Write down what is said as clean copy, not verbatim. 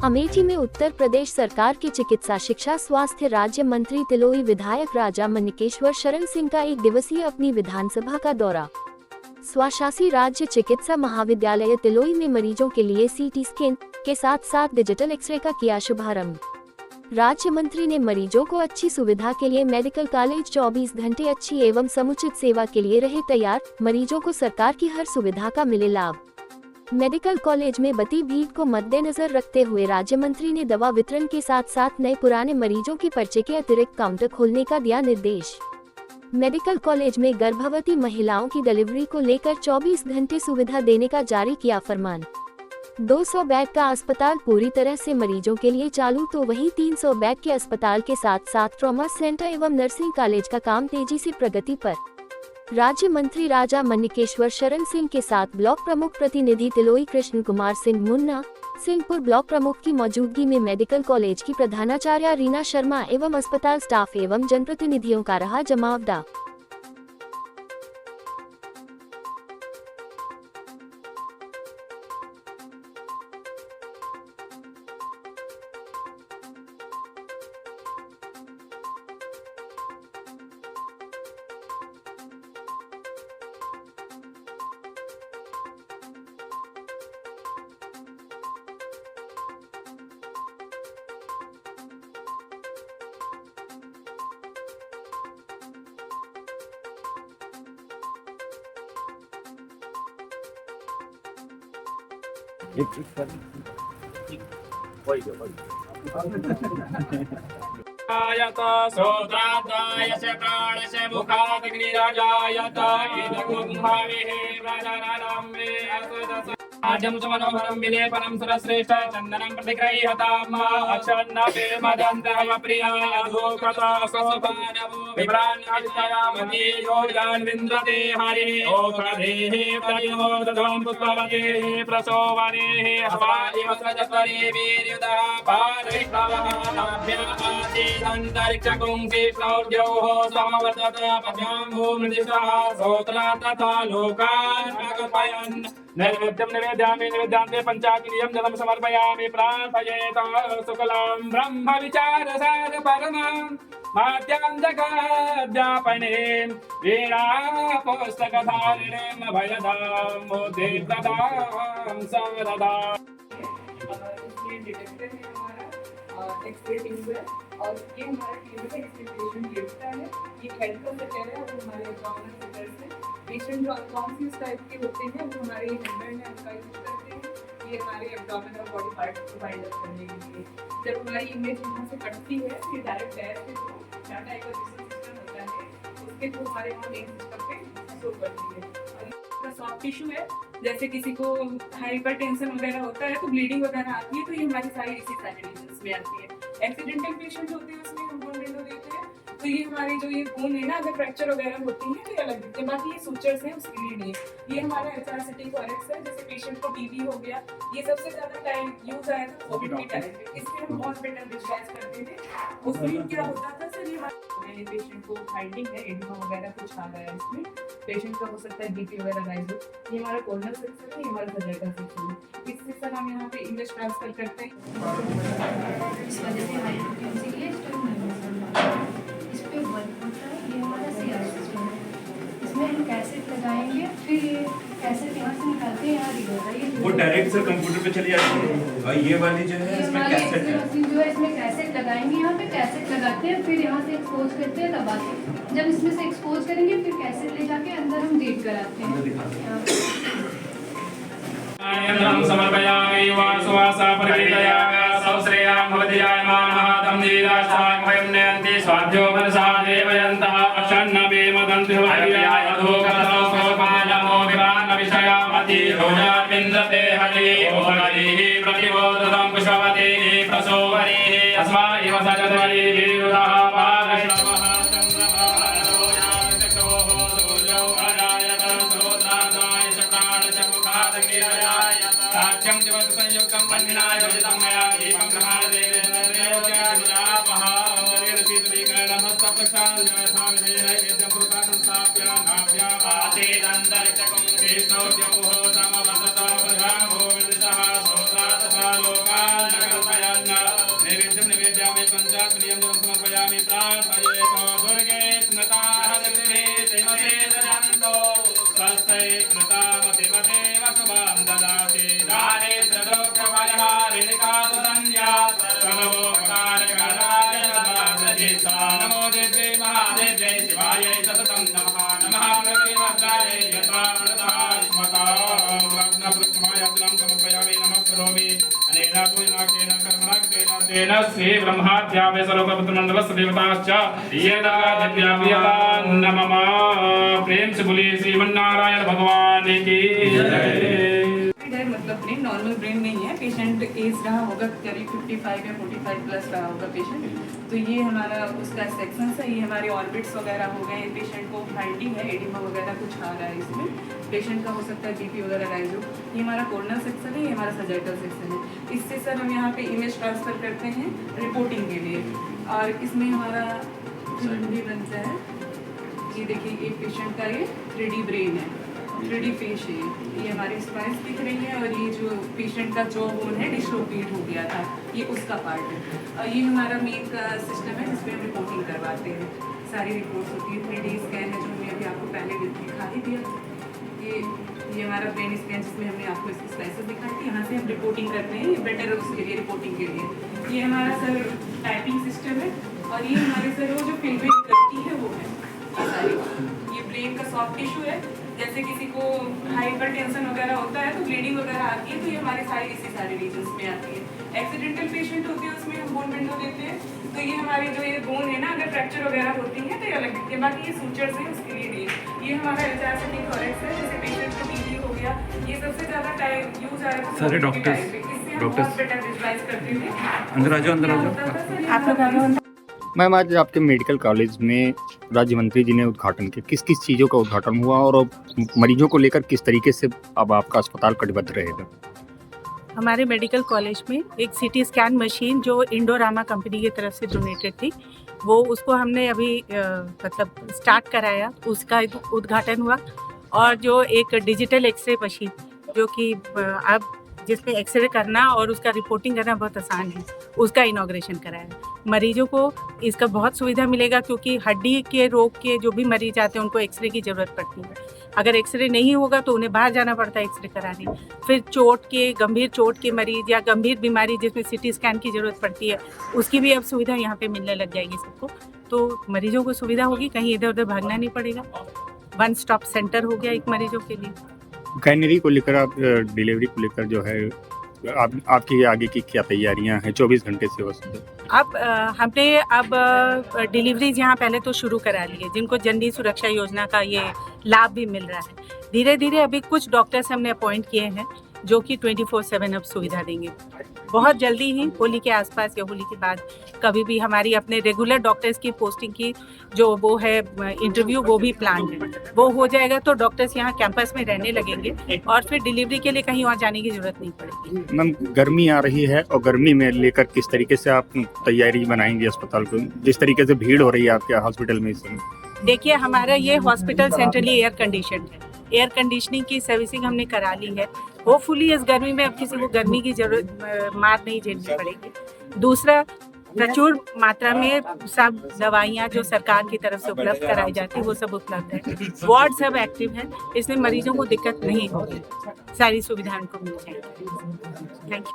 अमेठी में उत्तर प्रदेश सरकार के चिकित्सा शिक्षा स्वास्थ्य राज्य मंत्री तिलोई विधायक राजा मनिकेश्वर शरण सिंह का 1 दिवसीय अपनी विधानसभा का दौरा। स्वशासी राज्य चिकित्सा महाविद्यालय तिलोई में मरीजों के लिए सीटी स्कैन के साथ साथ डिजिटल एक्सरे का किया शुभारंभ। राज्य मंत्री ने मरीजों को अच्छी सुविधा के लिए मेडिकल कॉलेज 24 घंटे अच्छी एवं समुचित सेवा के लिए रहे तैयार, मरीजों को सरकार की हर सुविधा का मिले लाभ। मेडिकल कॉलेज में बती भीड़ को मद्देनजर रखते हुए राज्य मंत्री ने दवा वितरण के साथ साथ नए पुराने मरीजों के पर्चे के अतिरिक्त काउंटर खोलने का दिया निर्देश। मेडिकल कॉलेज में गर्भवती महिलाओं की डिलीवरी को लेकर 24 घंटे सुविधा देने का जारी किया फरमान। 200 बेड का अस्पताल पूरी तरह से मरीजों के लिए चालू, तो वहीं 300 बेड के अस्पताल के साथ साथ ट्रॉमा सेंटर एवं नर्सिंग कॉलेज का काम तेजी से प्रगति पर। राज्य मंत्री राजा मनिकेश्वर शरण सिंह के साथ ब्लॉक प्रमुख प्रतिनिधि तिलोई कृष्ण कुमार सिंह मुन्ना, सिंहपुर ब्लॉक प्रमुख की मौजूदगी में मेडिकल कॉलेज की प्रधानाचार्य रीना शर्मा एवं अस्पताल स्टाफ एवं जनप्रतिनिधियों का रहा जमावड़ा। आयत सोत्रादाय च प्राणश मुखादग्निराजायत इदगुं भावेः व्रजननं मे असुदस आजं समनोहरं विलेपनं सुरश्रेष्ठ चन्दनं प्रतिगृह्यताम् अक्षन्नपे मदन्तः प्रियाय धूपता सोपानवो विभ्रान्यविषयामति योगान् विन्द्रते हरिः ओषधेः प्रतिमोदधं पुष्पवतेः प्रसोवनेः हवादिव सजस्वरे वीर्युदः पारैष्णवः नाभ्यासीदन्तरिक्षकुं कृष्णौर्योः समवर्तत पद्यां भूमृदिशः सोत्रा तथा लोकान् प्रकल्पयन् नैवेद्यं निवेदयामि निवेद्यान्ते पञ्चाग्नियं जलं समर्पयामि प्रार्थयेत शुक्लं ब्रह्म विचारसार परमं माद्यां जगद्व्यापने वीणा पुस्तकधारिणीं अभयदां मुदितदां सरदा। एक्सरे टीम है और ये हमारा टीम है एक्सपेक्टेशन गिरता है। ये हेड का सेटर है और हमारे एब्डोमिनल सेटर्स हैं। पेशेंट जो अनकॉन्शियस टाइप के होते हैं वो हमारे हेडबैंड में उनका यूज करते हैं। ये हमारे एब्डोमिनल बॉडी पार्ट को फाइंड आउट करने के लिए जब हमारी इमेज यहाँ से कटती है ये डायरेक्ट एयर के थ्रू डाटा एक्विजिशन सिस्टम होता है, उसके थ्रू हमारे यहाँ मेन सिस्टम पे शो करती है। और सॉफ्ट टिश्यू है, जैसे किसी को हाइपरटेंशन वगैरह होता है तो ब्लीडिंग वगैरह आती है तो ये हमारी सारी इसी सैनिटेशंस में आती है। एक्सीडेंटल पेशेंट होते हैं उसमें हम बोन विंडो देते हैं तो ये हमारी जो ये बोन है ना अगर फ्रैक्चर वगैरह होती है तो ये अलग दिखते हैं, बाकी ये सूचर्स हैं उसके लिए नहीं है। ये हमारा HRCT कोरेक्स है, जैसे पेशेंट को टीबी हो गया, ये सबसे ज्यादा टाइम यूज आया था कोविड के टाइम पे, इसलिए हम हॉस्पिटल डिस्चार्ज करते थे। उसमें क्या होता था सर ये पेशेंट को फाइंडिंग है एडिमा वगैरह कुछ आ गया है, इसमें पेशेंट का हो सकता है BP वगैरह राइज हो। ये हमारा कॉर्नर सेक्शन है, ये हमारा सर्जिकल सेक्शन है। इससे सर हम यहाँ पे इमेज ट्रांसफर करते हैं। इस वजह से हमारी इसीलिए स्टोन इस पे वर्क होता है। ये हमारा CR सिस्टम है, इसमें हम कैसेट लगाएंगे, फिर ये कैसेट यहाँ से निकालते हैं, यहाँ रीड होता है। वो डायरेक्ट सर कंप्यूटर पे चली जाती है और ये वाली जो है इसमें कैसेट है जो है इसमें कैसेट लगाएंगे, यहाँ पे कैसेट लगाते हैं, फिर यहाँ से एक्सपोज करते हैं दबाते हैं। जब इसमें से एक्सपोज करेंगे फिर कैसेट ले जाके अंदर हम रीड कराते हैं। समर्पयामि वासुवासा परिवेदयामि सौश्रेयां भवति जायमानः तं दीराष्टां वयं नयन्ति स्वाध्यो मनसा देवयन्तः अक्षन्नपि मदन्ति हरियाय धूपतौ सोपानमो विवान विषयामति रोजार्विन्द्रते हरिः ओहरिः प्रतिबोधतं पुष्पवतीः प्रसोवरीः अस्मा इव सजध्वनि विरुदः पारैष्णवः चन्द्रमः रोजाचक्षोः सूर्यौ अजायत श्रोत्रादाय चक्राणच मुखादग्निरजायत साक्ष्यं दिवस संयुक्तं वह्निनाय भजितं मया दीपं ग्रहाणदेवेन्द्रदेवत्यादिरापः हस्तप्रक्षालयसामिधेनैवेद्यं पुरुषं संस्थाप्य नाभ्यापासेदन्तरिक्षकं कृष्णोद्योः समवसत प्रधामो विदितः सोत्रातसा लोकान् पंचात्रियं जलं समर्पयामि प्रार्थयेतो दुर्गे स्मृताः दिव्ये श्रीमते सजन्तो स्वस्ते स्मृतामतिमते वसुवां ददाति दारिद्र्यदुःखपरिहारिणिका सुधन्या सर्वोपकारकराय सदाव्रजिता नमो देव्यै महादेव्यै शिवायै सततं नमः नमः प्रतिभद्रायै यथा व्रतः स्मतां रत्नवृक्षमाय जलं समर्पयामि नमः करोमि अनेन पूजनाकेन कर्मणाक्तेन तेन श्री ब्रह्माद्यावे सर्वपत्रमण्डलस्य देवताश्च येदादिव्याप्रियता नमः प्रेम से बोलिए श्रीमन्नारायण भगवान की जय। मतलब ब्रेन नॉर्मल ब्रेन नहीं है, पेशेंट एज रहा होगा करीब 55 या 45 प्लस रहा होगा पेशेंट। तो ये हमारा उसका सेक्शन है, ये हमारे ऑर्बिट्स वगैरह हो गए, पेशेंट को फाइटिंग है, एडिमा वगैरह कुछ आ रहा है, इसमें पेशेंट का हो सकता है बीपी वगैरह राइज हो। ये हमारा कोर्नल सेक्शन है, ये हमारा सर्जाइकल सेक्शन है। इससे सर हम यहाँ पे इमेज ट्रांसफ़र करते हैं रिपोर्टिंग के लिए, और इसमें हमारा भी बनता है। ये देखिए एक पेशेंट का ये 3D ब्रेन है, 3D फेस है, ये हमारी स्पाइस दिख रही है, और ये जो पेशेंट का जॉ बोन है डिस्लोकेट हो गया था, ये उसका पार्ट है। और ये हमारा मेन का सिस्टम है जिसमें हम रिपोर्टिंग करवाते हैं, सारी रिपोर्ट्स होती है। 3D स्कैन है जो हमने अभी आपको पहले दिखा ही दिया। ये हमारा ब्रेन स्कैन जिसमें हमने आपको इसकी स्लाइसेस दिखाई थी, यहाँ से हम रिपोर्टिंग करते हैं, ये बेटर है उसके लिए रिपोर्टिंग के लिए। ये हमारा सर टाइपिंग सिस्टम है, और ये हमारे सर वो जो फिल्में निकलती है वो है ये सारी। ये ब्रेन का सॉफ्ट टिश्यू है, जैसे किसी को हाइपर टेंशन वगैरह होता है तो ब्लीडिंग वगैरह आती है, तो ये हमारे सारे इसी सारे रीजन्स में आती है। एक्सीडेंटल पेशेंट होते हैं उसमें हम बोन विंडो देते हैं, तो ये हमारी जो ये बोन है ना, अगर फ्रैक्चर वगैरह होती है तो ये अलग दिखती है, बाकी ये सूचर्स हैं उसके लिए नहीं। ये हमारा एचआरसीटी थोरेक्स है, जैसे पेशेंट को टीबी हो गया, ये सबसे ज़्यादा टाइम यूज आ रहा है सारे डॉक्टर्स बहुत बेटर विजुअलाइज करते थे। अंदर आ जाओ, अंदर आ जाओ। आप लोग आगे मैम, आज आपके मेडिकल कॉलेज में राज्य मंत्री जी ने उद्घाटन किया, किस किस चीज़ों का उद्घाटन हुआ और अब मरीजों को लेकर किस तरीके से अब आपका अस्पताल कटिबद्ध रहेगा? हमारे मेडिकल कॉलेज में एक सीटी स्कैन मशीन जो इंडोरामा कंपनी की तरफ से डोनेटेड थी, वो उसको हमने अभी मतलब स्टार्ट कराया, उसका उद्घाटन हुआ। और जो एक डिजिटल एक्सरे मशीन जो कि अब जिसमें एक्सरे करना और उसका रिपोर्टिंग करना बहुत आसान है, उसका इनॉग्रेशन कराया। मरीजों को इसका बहुत सुविधा मिलेगा, क्योंकि हड्डी के रोग के जो भी मरीज आते हैं उनको एक्सरे की ज़रूरत पड़ती है। अगर एक्सरे नहीं होगा तो उन्हें बाहर जाना पड़ता है एक्सरे कराने। फिर चोट के, गंभीर चोट के मरीज या गंभीर बीमारी जिसमें सीटी स्कैन की ज़रूरत पड़ती है, उसकी भी अब सुविधा यहाँ पे मिलने लग जाएगी सबको। तो मरीजों को सुविधा होगी, कहीं इधर उधर भागना नहीं पड़ेगा। वन स्टॉप सेंटर हो गया एक मरीजों के लिए। गायनरी को लेकर, आप डिलीवरी को लेकर जो है आपकी आगे की क्या तैयारियां हैं 24 घंटे से वैसे? अब हमने डिलीवरीज यहाँ पहले तो शुरू करा लिए, जिनको जननी सुरक्षा योजना का ये लाभ भी मिल रहा है। धीरे धीरे अभी कुछ डॉक्टर्स हमने अपॉइंट किए हैं जो कि 24/7 अब सुविधा देंगे। बहुत जल्दी ही होली के आसपास या होली के बाद कभी भी हमारी अपने रेगुलर डॉक्टर्स की पोस्टिंग की जो वो है इंटरव्यू, वो भी प्लान है, वो हो जाएगा तो डॉक्टर्स यहाँ कैंपस में रहने लगेंगे और फिर डिलीवरी के लिए कहीं और जाने की जरूरत नहीं पड़ेगी। मैम, गर्मी आ रही है और गर्मी में लेकर किस तरीके से आप तैयारी बनाएंगे अस्पताल को, जिस तरीके से भीड़ हो रही है आपके हॉस्पिटल में इस समय? देखिए, हमारा ये हॉस्पिटल सेंट्रली एयर कंडीशन है, एयर कंडीशनिंग की सर्विसिंग हमने करा ली है। होपफुली इस गर्मी में अब किसी को गर्मी की जरूरत मार नहीं झेलनी पड़ेगी। दूसरा, प्रचुर मात्रा में सब दवाइयाँ जो सरकार की तरफ से उपलब्ध कराई जाती है वो सब उपलब्ध है। वार्ड सब एक्टिव है, इसमें मरीजों को दिक्कत नहीं होगी, सारी सुविधाएं उनको मिल जाएगी। Thank you.